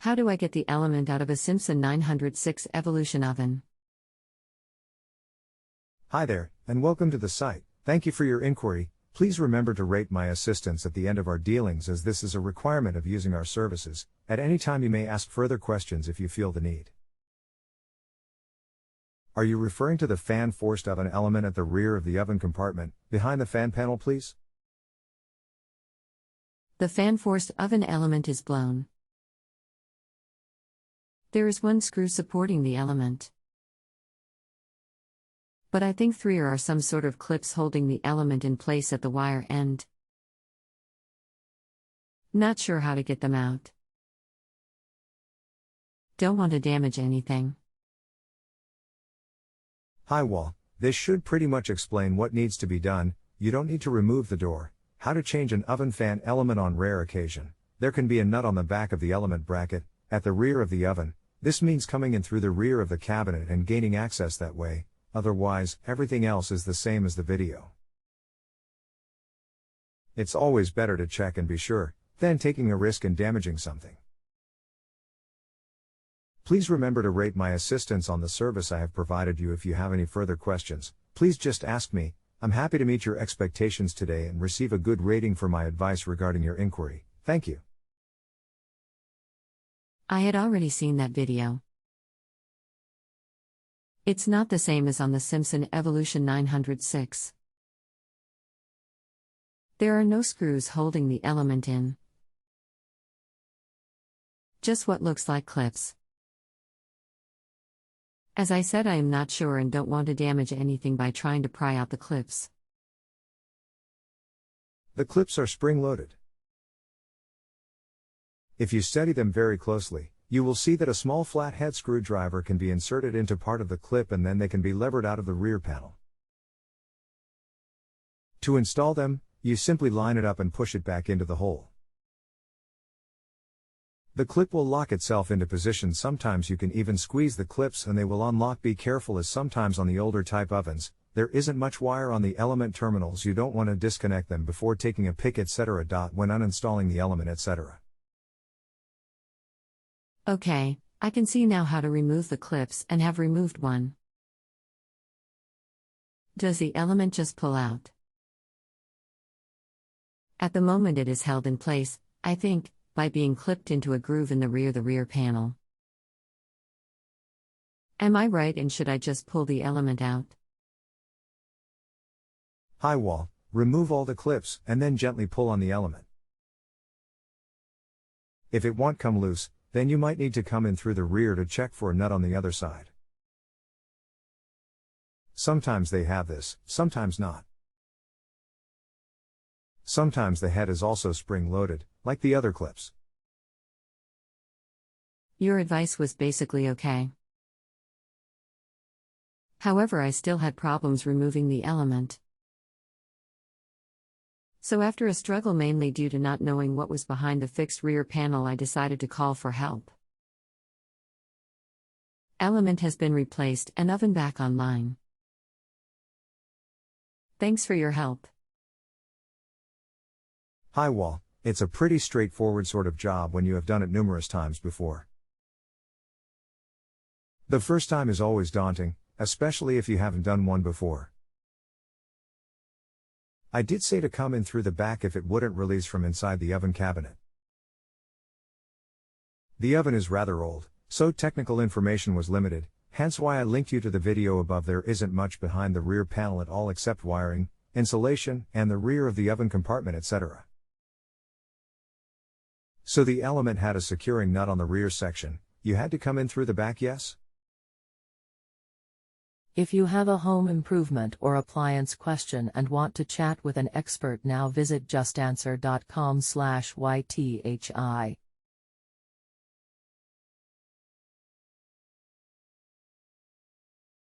How do I get the element out of a Simpson 906 Evolution oven? Hi there, and welcome to the site. Thank you for your inquiry. Please remember to rate my assistance at the end of our dealings, as this is a requirement of using our services. At any time you may ask further questions if you feel the need. Are you referring to the fan forced oven element at the rear of the oven compartment, behind the fan panel, please? The fan forced oven element is blown. There is one screw supporting the element. But I think three are some sort of clips holding the element in place at the wire end. Not sure how to get them out. Don't want to damage anything. Hi Wall, this should pretty much explain what needs to be done. You don't need to remove the door. How to change an oven fan element on rare occasion. There can be a nut on the back of the element bracket, at the rear of the oven. This means coming in through the rear of the cabinet and gaining access that way. Otherwise, everything else is the same as the video. It's always better to check and be sure, than taking a risk and damaging something. Please remember to rate my assistance on the service I have provided you. If you have any further questions, please just ask me. I'm happy to meet your expectations today and receive a good rating for my advice regarding your inquiry. Thank you. I had already seen that video. It's not the same as on the Simpson Evolution 906. There are no screws holding the element in. Just what looks like clips. As I said, I am not sure and don't want to damage anything by trying to pry out the clips. The clips are spring-loaded. If you study them very closely, you will see that a small flathead screwdriver can be inserted into part of the clip and then they can be levered out of the rear panel. To install them, you simply line it up and push it back into the hole. The clip will lock itself into position. Sometimes you can even squeeze the clips and they will unlock. Be careful, as sometimes on the older type ovens, there isn't much wire on the element terminals. You don't want to disconnect them before taking a pick, etc. When uninstalling the element, etc. Okay, I can see now how to remove the clips and have removed one. Does the element just pull out? At the moment it is held in place, I think, by being clipped into a groove in the rear panel. Am I right, and should I just pull the element out? Hi Wall, remove all the clips and then gently pull on the element. If it won't come loose, then you might need to come in through the rear to check for a nut on the other side. Sometimes they have this, sometimes not. Sometimes the head is also spring-loaded, like the other clips. Your advice was basically okay. However, I still had problems removing the element. So after a struggle, mainly due to not knowing what was behind the fixed rear panel, I decided to call for help. Element has been replaced and oven back online. Thanks for your help. Hi Wall, it's a pretty straightforward sort of job when you have done it numerous times before. The first time is always daunting, especially if you haven't done one before. I did say to come in through the back if it wouldn't release from inside the oven cabinet. The oven is rather old, so technical information was limited, hence why I linked you to the video above. There isn't much behind the rear panel at all except wiring, insulation, and the rear of the oven compartment, etc. So the element had a securing nut on the rear section. You had to come in through the back, yes? If you have a home improvement or appliance question and want to chat with an expert now, visit justanswer.com/ythi.